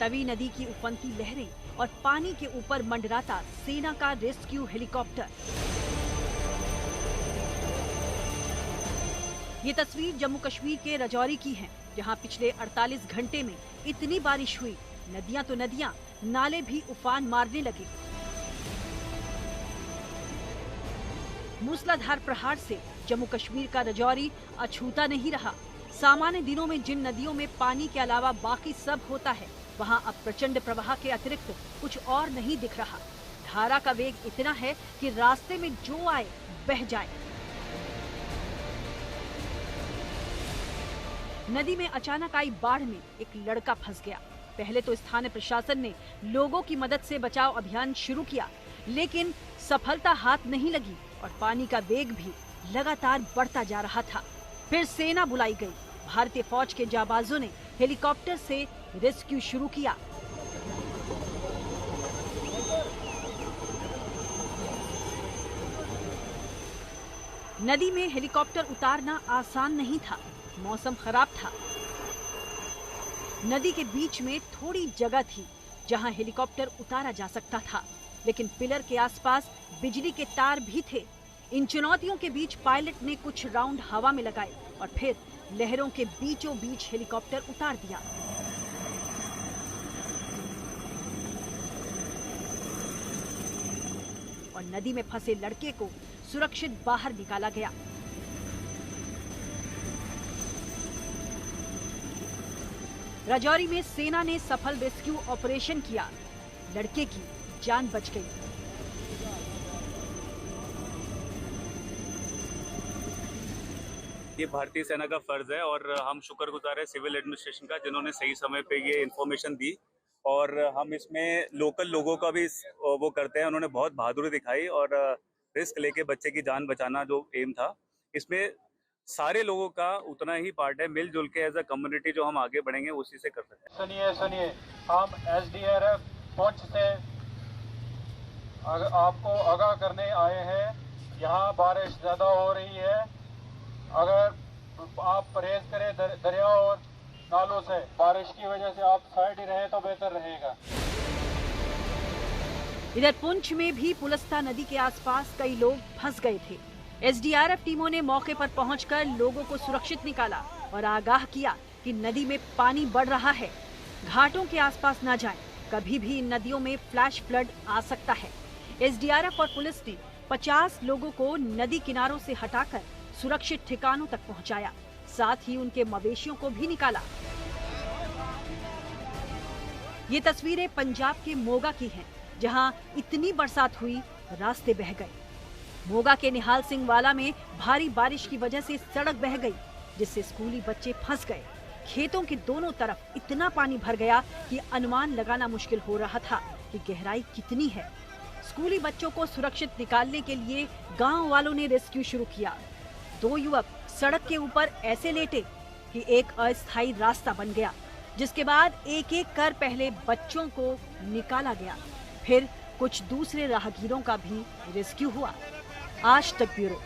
तवी नदी की उफनती लहरें और पानी के ऊपर मंडराता सेना का रेस्क्यू हेलीकॉप्टर। ये तस्वीर जम्मू कश्मीर के राजौरी की है, जहां पिछले 48 घंटे में इतनी बारिश हुई, नदियां तो नदियां, नाले भी उफान मारने लगे। मूसलाधार प्रहार से जम्मू कश्मीर का राजौरी अछूता नहीं रहा। सामान्य दिनों में जिन नदियों में पानी के अलावा बाकी सब होता है, वहां अब प्रचंड प्रवाह के अतिरिक्त कुछ और नहीं दिख रहा। धारा का वेग इतना है कि रास्ते में जो आए बह जाए। नदी में अचानक आई बाढ़ में एक लड़का फंस गया। पहले तो स्थानीय प्रशासन ने लोगों की मदद से बचाव अभियान शुरू किया, लेकिन सफलता हाथ नहीं लगी और पानी का वेग भी लगातार बढ़ता जा रहा था। फिर सेना बुलाई गई। भारतीय फौज के जाबाजों ने हेलीकॉप्टर से रेस्क्यू शुरू किया। नदी में हेलीकॉप्टर उतारना आसान नहीं था। मौसम खराब था। नदी के बीच में थोड़ी जगह थी जहां हेलीकॉप्टर उतारा जा सकता था, लेकिन पिलर के आसपास बिजली के तार भी थे। इन चुनौतियों के बीच पायलट ने कुछ राउंड हवा में लगाए और फिर लहरों के बीचों बीच हेलीकॉप्टर उतार दिया। और नदी में फंसे लड़के को सुरक्षित बाहर निकाला गया। राजौरी में सेना ने सफल रेस्क्यू ऑपरेशन किया। लड़के की जान बच गई। ये भारतीय सेना का फर्ज है और हम शुक्रगुजार है सिविल एडमिनिस्ट्रेशन का, जिन्होंने सही समय पे ये इन्फॉर्मेशन दी। और हम इसमें लोकल लोगों का भी वो करते हैं। उन्होंने बहुत बहादुरी दिखाई और रिस्क लेके बच्चे की जान बचाना जो एम था, इसमें सारे लोगों का उतना ही पार्ट है। मिलजुल के एज अ कम्युनिटी जो हम आगे बढ़ेंगे उसी से कर सकते हैं। सुनिए, हम SDRF पुंछ से आपको आगाह करने आए हैं। यहाँ बारिश ज्यादा हो रही है। अगर आप परहेज करें दरिया और नालों से, बारिश की वजह से आप साइड ही रहें तो बेहतर रहेगा। इधर पुंछ में भी पुलस्ता नदी के आसपास कई लोग फंस गए थे। SDRF टीमों ने मौके पर पहुंचकर लोगों को सुरक्षित निकाला और आगाह किया कि नदी में पानी बढ़ रहा है, घाटों के आसपास न जाएं, कभी भी इन नदियों में फ्लैश फ्लड आ सकता है। SDRF और पुलिस ने 50 लोगों को नदी किनारों से हटाकर सुरक्षित ठिकानों तक पहुंचाया, साथ ही उनके मवेशियों को भी निकाला। ये तस्वीरें पंजाब के मोगा की हैं, जहां इतनी बरसात हुई रास्ते बह गए। मोगा के निहाल सिंह वाला में भारी बारिश की वजह से सड़क बह गई, जिससे स्कूली बच्चे फंस गए। खेतों के दोनों तरफ इतना पानी भर गया कि अनुमान लगाना मुश्किल हो रहा था कि गहराई कितनी है। स्कूली बच्चों को सुरक्षित निकालने के लिए गांव वालों ने रेस्क्यू शुरू किया। 2 युवक सड़क के ऊपर ऐसे लेटे कि एक अस्थायी रास्ता बन गया, जिसके बाद एक एक कर पहले बच्चों को निकाला गया, फिर कुछ दूसरे राहगीरों का भी रेस्क्यू हुआ। आज तक ब्यूरो।